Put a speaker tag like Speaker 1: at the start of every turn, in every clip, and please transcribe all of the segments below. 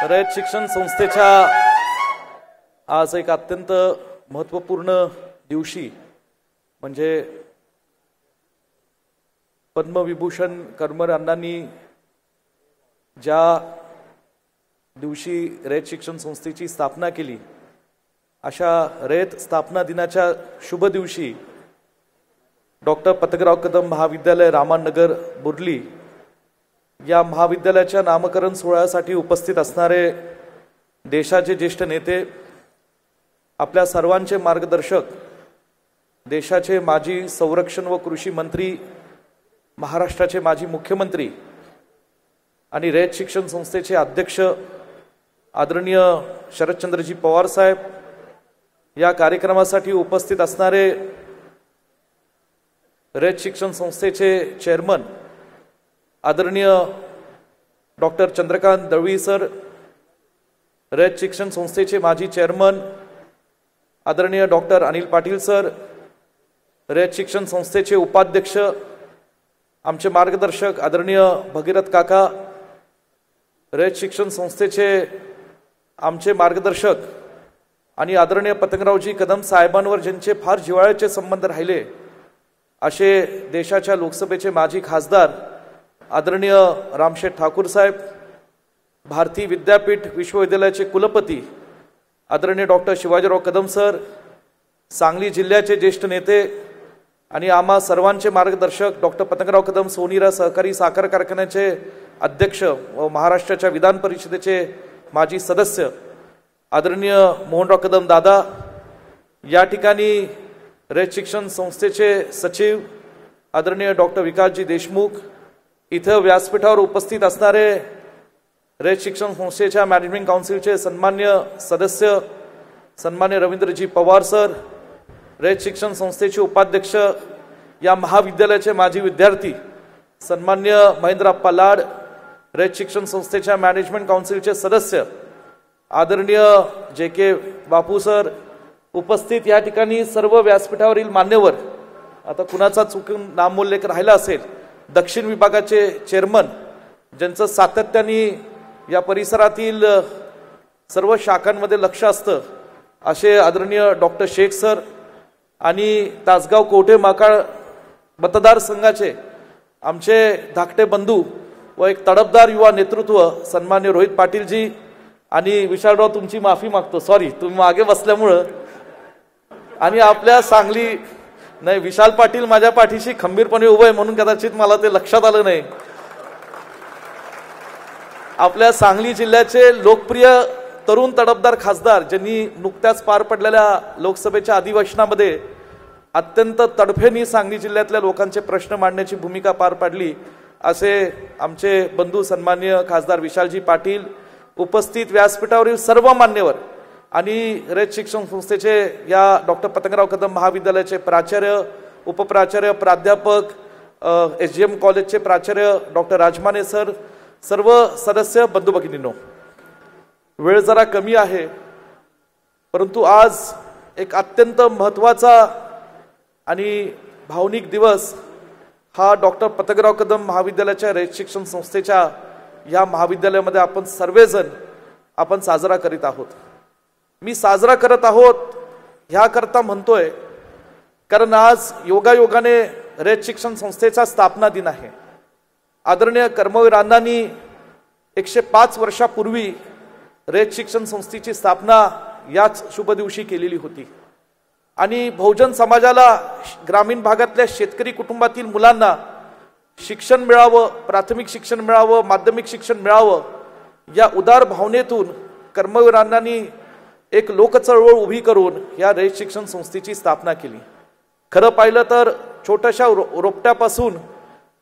Speaker 1: रयत शिक्षण संस्थेच्या आज एक अत्यंत महत्त्वपूर्ण दिवशी म्हणजे पद्मविभूषण कर्मवीर अण्णांनी ज्या दिवशी रयत शिक्षण संस्थेची स्थापना केली अशा रयत स्थापना दिनाच्या शुभ दिवशी डॉक्टर पतंगराव कदम महाविद्यालय रामानगर बुर्ली या महाविद्यालयाच्या नामकरण सोहळ्यासाठी उपस्थित असणारे देशाचे ज्येष्ठ नेते, आपल्या सर्वांचे मार्गदर्शक, देशाचे माजी संरक्षण व कृषी मंत्री, महाराष्ट्राचे माजी मुख्यमंत्री आणि रयत शिक्षण संस्थेचे अध्यक्ष आदरणीय शरदचंद्रजी पवार साहेब, या कार्यक्रमासाठी उपस्थित असणारे रयत शिक्षण संस्थेचे चेअरमन आदरणीय डॉक्टर चंद्रकांत दळवी सर, रयत शिक्षण संस्थेचे माजी चेअरमन आदरणीय डॉक्टर अनिल पाटील सर, रयत शिक्षण संस्थेचे उपाध्यक्ष आमचे मार्गदर्शक आदरणीय भगीरथ काका, रयत शिक्षण संस्थेचे आमचे मार्गदर्शक आणि आदरणीय पतंगरावजी कदम साहेबांवर ज्यांचे फार जिव्हाळ्याचे संबंध राहिले असे देशाच्या लोकसभेचे माजी खासदार आदरणीय रामशेठ ठाकूर साहेब, भारतीय विद्यापीठ विश्वविद्यालयाचे कुलपती आदरणीय डॉक्टर शिवाजीराव कदम सर, सांगली जिल्ह्याचे ज्येष्ठ नेते आणि आम्हा सर्वांचे मार्गदर्शक डॉक्टर पतंगराव कदम सोनीरा सहकारी साखर कारखान्याचे अध्यक्ष व महाराष्ट्राच्या विधान परिषदेचे माजी सदस्य आदरणीय मोहनराव कदम दादा, या ठिकाणी रयत शिक्षण संस्थेचे सचिव आदरणीय डॉक्टर विकासजी देशमुख, इथं व्यासपीठावर उपस्थित असणारे रयत शिक्षण संस्थेच्या मॅनेजमेंट काउन्सिलचे सन्मान्य सदस्य सन्मान्य रवींद्रजी पवार सर, रयत शिक्षण संस्थेचे उपाध्यक्ष, या महाविद्यालयाचे माजी विद्यार्थी सन्मान्य महेंद्रप्पा लाड, रयत शिक्षण संस्थेच्या मॅनेजमेंट काउन्सिलचे सदस्य आदरणीय JK बापू सर, उपस्थित या ठिकाणी सर्व व्यासपीठावरील मान्यवर, आता कुणाचा चुकून नामोल्लेख राहिला असेल, दक्षिण विभागाचे चेअरमन ज्यांचं सातत्याने या परिसरातील सर्व शाखांमध्ये लक्ष असतं असे आदरणीय डॉक्टर शेख सर आणि तासगाव कोठे माकाळ मतदारसंघाचे आमचे धाकटे बंधू व एक तडफदार युवा नेतृत्व सन्मान्य रोहित पाटीलजी आणि विशालराव, तुमची माफी मागतो, सॉरी तुम्ही मागे बसल्यामुळं, आणि आपल्या सांगली नाही विशाल पाटील माझ्या पाठीशी खंबीरपणे उभे आहे म्हणून कदाचित मला ते लक्षात आलं नाही. आपल्या सांगली जिल्ह्याचे लोकप्रिय तरुण तडफदार खासदार ज्यांनी नुकत्याच पार पडलेल्या लोकसभेच्या अधिवेशनामध्ये अत्यंत तडफेने सांगली जिल्ह्यातल्या लोकांचे प्रश्न मांडण्याची भूमिका पार पाडली असे आमचे बंधू सन्माननीय खासदार विशालजी पाटील, उपस्थित व्यासपीठावरील सर्व मान्यवर आणि रयत शिक्षण संस्थेचे या डॉक्टर पतंगराव कदम महाविद्यालयाचे प्राचार्य, उपप्राचार्य, प्राध्यापक, SGM कॉलेजचे प्राचार्य डॉक्टर राजमाने सर, सर्व सदस्य, बंधू भगिनींनो, वेळ जरा कमी आहे परंतु आज एक अत्यंत महत्त्वाचा आणि भावनिक दिवस हा डॉक्टर पतंगराव कदम महाविद्यालयाच्या रयत शिक्षण संस्थेच्या या महाविद्यालयामध्ये आपण सर्वजण आपण साजरा करीत आहोत. मी साजरा करत आहोत ह्याकरता म्हणतोय कारण आज योगायोगाने रयत शिक्षण संस्थेचा स्थापना दिन आहे. आदरणीय कर्मवीर अण्णांनी 105 वर्षापूर्वी रयत शिक्षण संस्थेची स्थापना याच शुभ दिवशी केलेली होती आणि बहुजन समाजाला, ग्रामीण भागातल्या शेतकरी कुटुंबातील मुलांना शिक्षण मिळावं, प्राथमिक शिक्षण मिळावं, माध्यमिक शिक्षण मिळावं, या उदार भावनेतून कर्मवीर अण्णांनी एक लोकचळवळ उभी करून या रयत शिक्षण संस्थेची स्थापना केली. खरं पाहिलं तर छोट्याशा रोपट्यापासून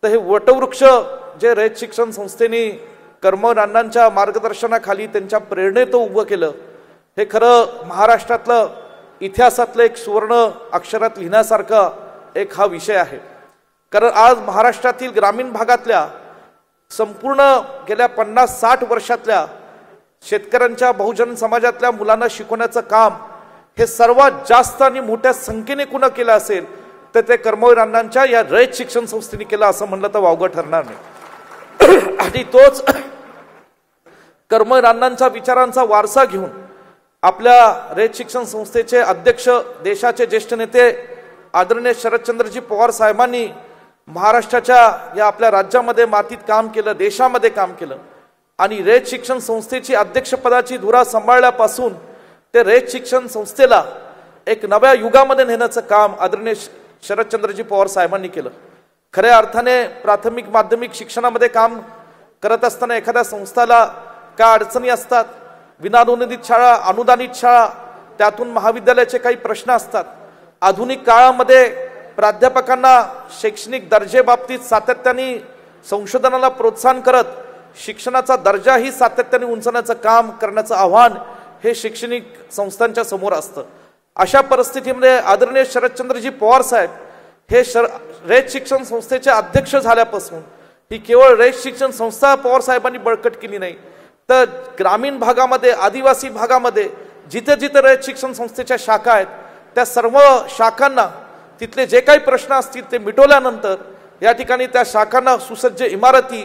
Speaker 1: तर हे वटवृक्ष जे रयत शिक्षण संस्थेने कर्मवीर अण्णांच्या मार्गदर्शनाखाली त्यांच्या प्रेरणेतून उभं केलं, हे खरं महाराष्ट्रातलं इतिहासातलं एक सुवर्ण अक्षरात लिहिण्यासारखा एक हा विषय आहे. कारण आज महाराष्ट्रातील ग्रामीण भागातल्या संपूर्ण गेल्या 50-60 वर्षातल्या शेतकऱ्यांच्या, बहुजन समाजातल्या मुलांना शिकवण्याचं काम हे सर्वात जास्त आणि मोठ्या संख्येने कुणा केलं असेल तर ते कर्मवीर अण्णांच्या या रयत शिक्षण संस्थेने केलं असं म्हणलं तर वावगं ठरणार नाही. आणि कर्मरांनांच्या विचारांचा वारसा घेऊन आपल्या रयत शिक्षण संस्थेचे अध्यक्ष, देशाचे ज्येष्ठ नेते आदरणीय शरदचंद्रजी पवार साहेबांनी महाराष्ट्राच्या या आपल्या राज्यामध्ये मातीत काम केलं, देशामध्ये काम केलं आणि रयत शिक्षण संस्थेची अध्यक्षपदाची धुरा सांभाळल्यापासून ते रयत शिक्षण संस्थेला एक नव्या युगामध्ये नेण्याचं काम आदरणीय शरदचंद्रजी पवार साहेबांनी केलं. खऱ्या अर्थाने प्राथमिक माध्यमिक शिक्षणामध्ये काम करत असताना एखाद्या संस्थेला काय अडचणी असतात, विनाअनुदानित शाळा, अनुदानित शाळा, त्यातून महाविद्यालयाचे काही प्रश्न असतात. आधुनिक काळामध्ये प्राध्यापकांना शैक्षणिक दर्जेबाबतीत सातत्याने संशोधनाला प्रोत्साहन करत शिक्षणाचा दर्जाही सातत्याने उंचवण्याचं काम करण्याचं आव्हान हे शैक्षणिक संस्थांच्या समोर असतं. अशा परिस्थितीमध्ये आदरणीय शरदचंद्रजी पवार साहेब हे रयत शिक्षण संस्थेचे अध्यक्ष झाल्यापासून ही केवळ रयत शिक्षण संस्था पवार साहेबांनी बळकट केली नाही, तर ग्रामीण भागामध्ये, आदिवासी भागामध्ये जिथे जिथे रयत शिक्षण संस्थेच्या शाखा आहेत त्या सर्व शाखांना तिथले जे काही प्रश्न असतील ते मिटवल्यानंतर या ठिकाणी त्या शाखांना सुसज्ज इमारती,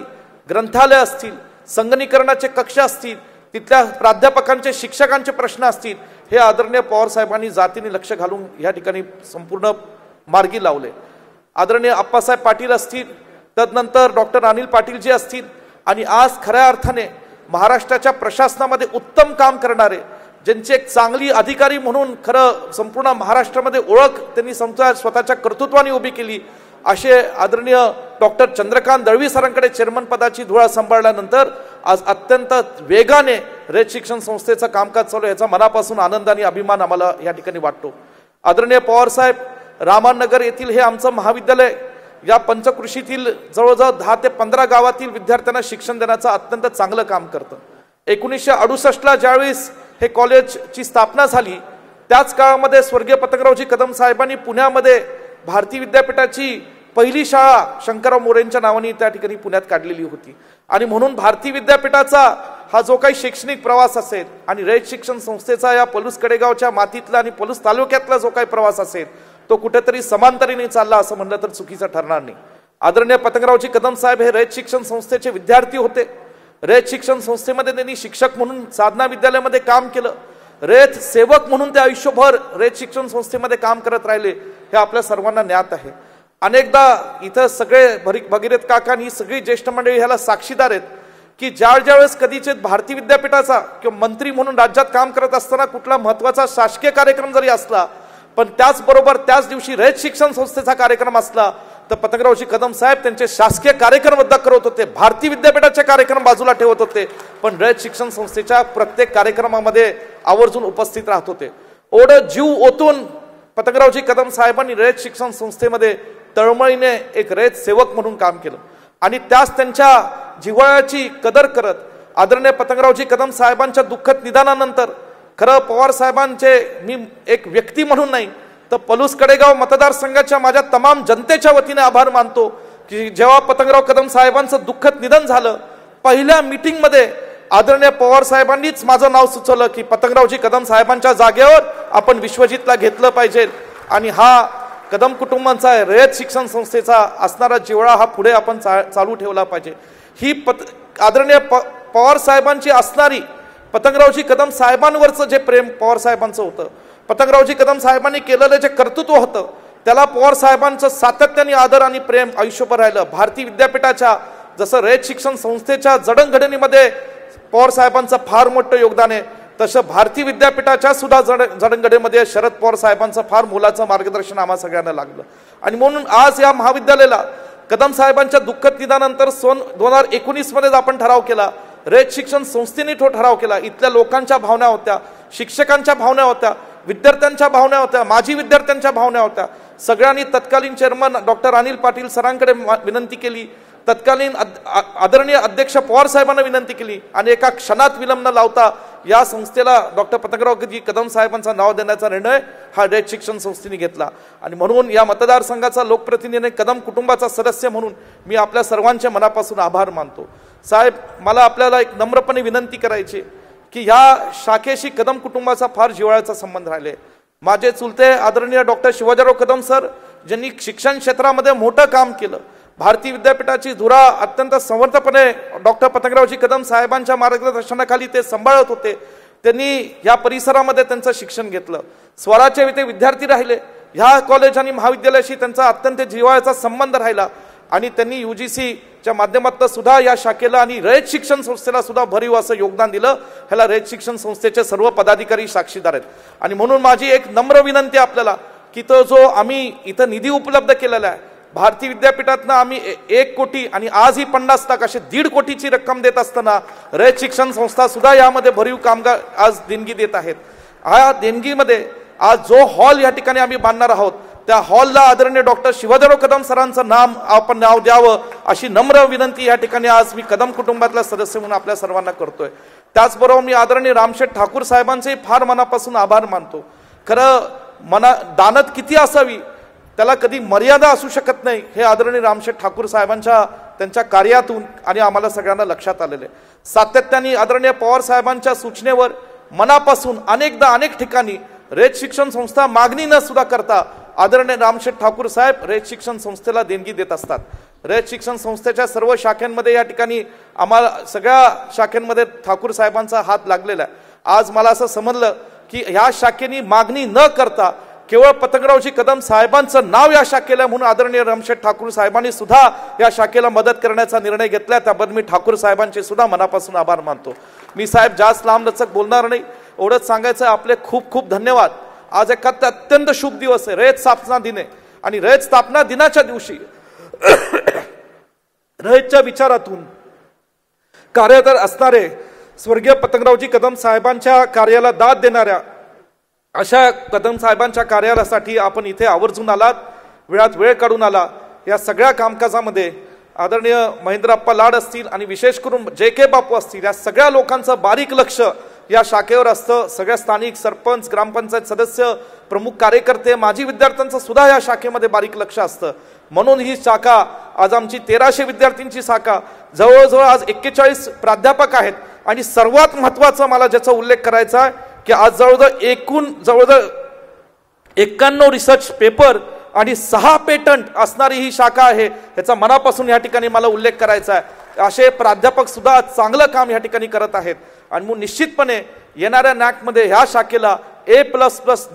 Speaker 1: ग्रंथालय असतील, संगणकीकरणाचे कक्ष असतील, तिथल्या प्राध्यापकांचे, शिक्षकांचे प्रश्न असतील, हे आदरणीय पवार साहेबांनी जातीने लक्ष घालून या ठिकाणी संपूर्ण मार्गी लावले. आदरणीय अप्पासाहेब पाटील असतील, तदनंतर डॉक्टर अनिल पाटील जी असतील आणि आज खऱ्या अर्थाने महाराष्ट्राच्या प्रशासनामध्ये उत्तम काम करणारे, ज्यांची एक चांगली अधिकारी म्हणून खरं संपूर्ण महाराष्ट्रामध्ये ओळख त्यांनी स्वतःच्या कर्तृत्वाने उभी केली, असे आदरणीय डॉक्टर चंद्रकांत दळवी सरांकडे चेअरमन पदाची धुरा सांभाळल्यानंतर आज अत्यंत वेगाने रयत शिक्षण संस्थेचं कामकाज चालू आहे, याचा मनापासून आनंद आणि अभिमान आम्हाला या ठिकाणी वाटतो. आदरणीय पवार साहेब, रामानगर येथील हे आमचं महाविद्यालय या पंचकृषीतील जवळजवळ 10 ते 15 गावातील विद्यार्थ्यांना शिक्षण देण्याचं अत्यंत चांगलं काम करतं. 1968ला ज्यावेळेस हे कॉलेजची स्थापना झाली त्याच काळामध्ये स्वर्गीय पतंगरावजी कदम साहेबांनी पुण्यामध्ये भारती विद्यापीठाची पहिली शाळा शंकरराव मोरेंच्या नावाने त्या ठिकाणी पुण्यात काढलेली होती. आणि म्हणून भारती विद्यापीठाचा हा जो काही शैक्षणिक प्रवास असेल आणि रयत शिक्षण संस्थेचा या पलूस कडेगावच्या मातीतला आणि पलूस तालुक्यातला जो काही प्रवास असेल तो कुठेतरी समांतरीने चालला असं म्हणलं तर चुकीचं ठरणार नाही. आदरणीय पतंगरावजी कदम साहेब हे रयत शिक्षण संस्थेचे विद्यार्थी होते. रयत शिक्षण संस्थेमध्ये त्यांनी शिक्षक म्हणून साधना विद्यालयामध्ये काम केलं. रयत सेवक म्हणून ते आयुष्यभर रयत शिक्षण संस्थेमध्ये काम करत राहिले, हे आपल्या सर्वांना ज्ञात आहे. अनेकदा इथं सगळे भगीरथ काका आणि ही सगळी ज्येष्ठ मंडळी ह्याला साक्षीदार आहेत की ज्यावेळेस कधीच भारती विद्यापीठाचा किंवा मंत्री म्हणून राज्यात काम करत असताना कुठला महत्वाचा शासकीय कार्यक्रम जरी असला पण त्याचबरोबर त्याच दिवशी रयत शिक्षण संस्थेचा कार्यक्रम असला तर पतंगरावजी कदम साहेब त्यांचे शासकीय कार्यक्रम रद्द करत होते, भारती विद्यापीठाचे कार्यक्रम बाजूला ठेवत होते, पण रयत शिक्षण संस्थेच्या प्रत्येक कार्यक्रमामध्ये आवर्जून उपस्थित राहत होते. ओढं जीव ओतून पतंगरावजी कदम साहेबांनी रयत शिक्षण संस्थेमध्ये तळमळीने एक रयत सेवक म्हणून काम केलं आणि त्याच त्यांच्या जिव्हाळ्याची कदर करत आदरणीय पतंगरावजी कदम साहेबांच्या दुःखद निधनानंतर खरं पवार साहेबांचे मी एक व्यक्ती म्हणून नाही तर पलूस कडेगाव मतदारसंघाच्या माझ्या तमाम जनतेच्या वतीने आभार मानतो की जेव्हा पतंगराव कदम साहेबांचं दुःखद निधन झालं पहिल्या मीटिंगमध्ये आदरणीय पवार साहेबांनीच माझं नाव सुचवलं की पतंगरावजी कदम साहेबांच्या जागेवर आपण विश्वजितला घेतलं पाहिजे आणि हा कदम कुटुंबांचा रयत शिक्षण संस्थेचा असणारा जिव्हाळा हा पुढे आपण चालू ठेवला पाहिजे. ही आदरणीय पवार साहेबांची असणारी पतंगरावजी कदम साहेबांवरचं जे प्रेम पवार साहेबांचं होतं, पतंगरावजी कदम साहेबांनी केलेलं जे कर्तृत्व होतं त्याला पवार साहेबांचं सातत्याने आदर आणि प्रेम आयुष्यभर राहिलं. भारती विद्यापीठाच्या जसं रयत शिक्षण संस्थेच्या जडणघडणीमध्ये पवार साहेबांचं फार मोठं योगदान आहे तसं भारती विद्यापीठाच्या सुद्धा जडणघडणीमध्ये शरद पवार साहेबांचं फार मोलाचं मार्गदर्शन आम्हा सगळ्यांना लागलं. आणि म्हणून आज या महाविद्यालयाला कदम साहेबांच्या दुःखद निधनानंतर 2019 मध्ये आपण ठराव केला, रयत शिक्षण संस्थेने तो ठराव केला. इथल्या लोकांच्या भावना होत्या, शिक्षकांच्या भावना होत्या, विद्यार्थ्यांच्या भावना होत्या, माजी विद्यार्थ्यांच्या भावना होत्या. सगळ्यांनी तत्कालीन चेअरमन डॉक्टर अनिल पाटील सरांकडे विनंती केली, तत्कालीन आदरणीय अध्यक्ष पवार साहेबांना विनंती केली आणि एका क्षणात विलंब न लावता या संस्थेला डॉक्टर पतंगरावजी कदम साहेबांचं नाव देण्याचा निर्णय हा रयत शिक्षण संस्थेने घेतला. आणि म्हणून या मतदारसंघाचा लोकप्रतिनिधी कदम कुटुंबाचा सदस्य म्हणून मी आपल्या सर्वांच्या मनापासून आभार मानतो. साहेब, मला आपल्याला एक नम्रपणे विनंती करायची की ह्या शाखेशी कदम कुटुंबाचा फार जिव्हाळ्याचा संबंध राहिले. माझे चुलते आदरणीय डॉक्टर शिवाजीराव कदम सर ज्यांनी शिक्षण क्षेत्रामध्ये मोठं काम केलं भारती विद्यापीठाची धुरा अत्यंत समर्थपणे डॉक्टर पतंगरावजी कदम साहेबांच्या मार्गदर्शनाखाली ते सांभाळत होते. त्यांनी या परिसरामध्ये त्यांचं शिक्षण घेतलं. स्वराचे ते विद्यार्थी राहिले. ह्या कॉलेज आणि महाविद्यालयाशी त्यांचा अत्यंत जिव्हाळ्याचा संबंध राहिला आणि त्यांनी UGCच्या माध्यमातून सुद्धा या शाखेला आणि रयत शिक्षण संस्थेला सुद्धा भरीव असं योगदान दिलं. ह्याला रयत शिक्षण संस्थेचे सर्व पदाधिकारी साक्षीदार आहेत. आणि म्हणून माझी एक नम्र विनंती आपल्याला की तो जो आम्ही इथं निधी उपलब्ध केलेला आहे भारती विद्यापीठातनं आम्ही 1 कोटी आणि आज ही 50 लाख असे 1.5 कोटीची रक्कम देत असताना रयत शिक्षण संस्था सुद्धा यामध्ये भरीव कामगार आज देणगी देत आहेत. ह्या देणगीमध्ये आज जो हॉल या ठिकाणी आम्ही बांधणार आहोत त्या हॉलला आदरणीय डॉक्टर शिवधरराव कदम सरांचं नाव द्यावं अशी नम्र विनंती या ठिकाणी आज मी कदम कुटुंबातला सदस्य म्हणून आपल्या सर्वांना करतोय. त्याचबरोबर मी आदरणीय रामशेठ ठाकूर साहेबांचे फार मनापासून आभार मानतो. खरं दानत किती असावी त्याला कधी मर्यादा असू शकत नाही हे आदरणीय रामशेठ ठाकूर साहेबांच्या त्यांच्या कार्यातून आणि आम्हाला सगळ्यांना लक्षात आलेले. सातत्याने आदरणीय पवार साहेबांच्या सूचनेवर मनापासून अनेकदा अनेक ठिकाणी रयत शिक्षण संस्था मागणी न सुद्धा करता आदरणीय रामशेठ ठाकूर साहेब रयत शिक्षण संस्थेला देणगी देत असतात. रयत शिक्षण संस्थेच्या सर्व शाखांमध्ये या ठिकाणी आम्हाला सगळ्या शाखांमध्ये ठाकूर साहेबांचा हात लागलेला आहे. आज मला असं समजलं की ह्या शाखेने मागणी न करता केवळ पतंगरावजी कदम साहेबांचं नाव या शाखेला म्हणून आदरणीय रामशेठ ठाकूर साहेबांनी सुद्धा या शाखेला मदत करण्याचा निर्णय घेतला. त्याबद्दल मी ठाकूर साहेबांचे सुद्धा मनापासून आभार मानतो. मी साहेब जास्त लांबलचक बोलणार नाही. एवढंच सांगायचं आपले खूप खूप धन्यवाद. आज एक अत्यंत शुभ दिवस आहे रयत स्थापना दिन आहे आणि रयत स्थापना दिनाच्या दिवशी रयतच्या विचारातून कार्यरत असणारे स्वर्गीय पतंगरावजी कदम साहेबांच्या कार्याला दाद देणाऱ्या अशा कदम साहेबांच्या कार्यालयासाठी आपण इथे आवर्जून आलात, वेळात वेळ काढून आला. या सगळ्या कामकाजामध्ये आदरणीय महेंद्रप्पा लाड असतील आणि विशेष करून JK बापू असतील या सगळ्या लोकांचं बारीक लक्ष या शाखेवर असतं. सगळ्या स्थानिक सरपंच, ग्रामपंचायत सदस्य, प्रमुख कार्यकर्ते, माजी विद्यार्थ्यांचं सुद्धा या शाखेमध्ये बारीक लक्ष असतं. म्हणून ही शाखा आज आमची 1300 विद्यार्थ्यांची शाखा, जवळजवळ आज 41 प्राध्यापक आहेत आणि सर्वात महत्त्वाचं मला ज्याचा उल्लेख करायचा आहे की आज जवळजवळ 91 रिसर्च पेपर आणि 6 पेटंट असणारी ही शाखा आहे. याचा मनापासून या ठिकाणी मला उल्लेख करायचा आहे. असे प्राध्यापक सुद्धा चांगलं काम या ठिकाणी करत आहेत आणि मग निश्चितपणे येणाऱ्या NACमध्ये ह्या शाखेला A++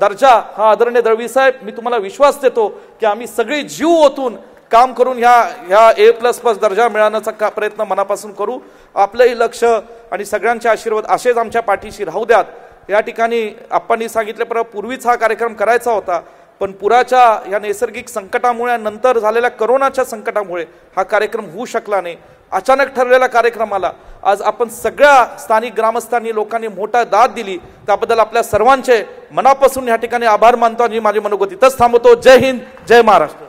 Speaker 1: दर्जा हा आदरणीय दळवी साहेब मी तुम्हाला विश्वास देतो की आम्ही सगळे जीव ओतून काम करून ह्या A++ दर्जा मिळवण्याचा प्रयत्न मनापासून करू. आपलंही लक्ष आणि सगळ्यांचे आशीर्वाद असेच आमच्या पाठीशी राहू द्यात. या ठिकाणी आप्पांनी सांगितल्याप्रमाणे पूर्वीच हा कार्यक्रम करायचा होता पण पुराच्या या नैसर्गिक संकटामुळे नंतर झालेल्या कोरोनाच्या संकटामुळे हा कार्यक्रम होऊ शकला नाही. अचानक ठरलेल्या कार्यक्रमाला आज आपण सगळ्या स्थानिक ग्रामस्थांनी लोकांनी मोठा दाद दिली त्याबद्दल आपल्या सर्वांचे मनापासून या ठिकाणी आभार मानतो आणि माझी मनोगत इथंच थांबवतो. जय हिंद, जय महाराष्ट्र.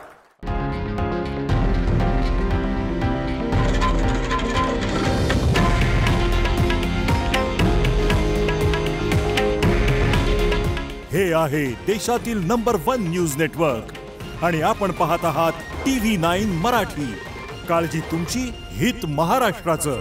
Speaker 2: हे आहे देशातील नंबर 1 न्यूज नेटवर्क आणि आपण पाहत आहात TV9 मराठी. काळजी तुमची, हित महाराष्ट्राचं.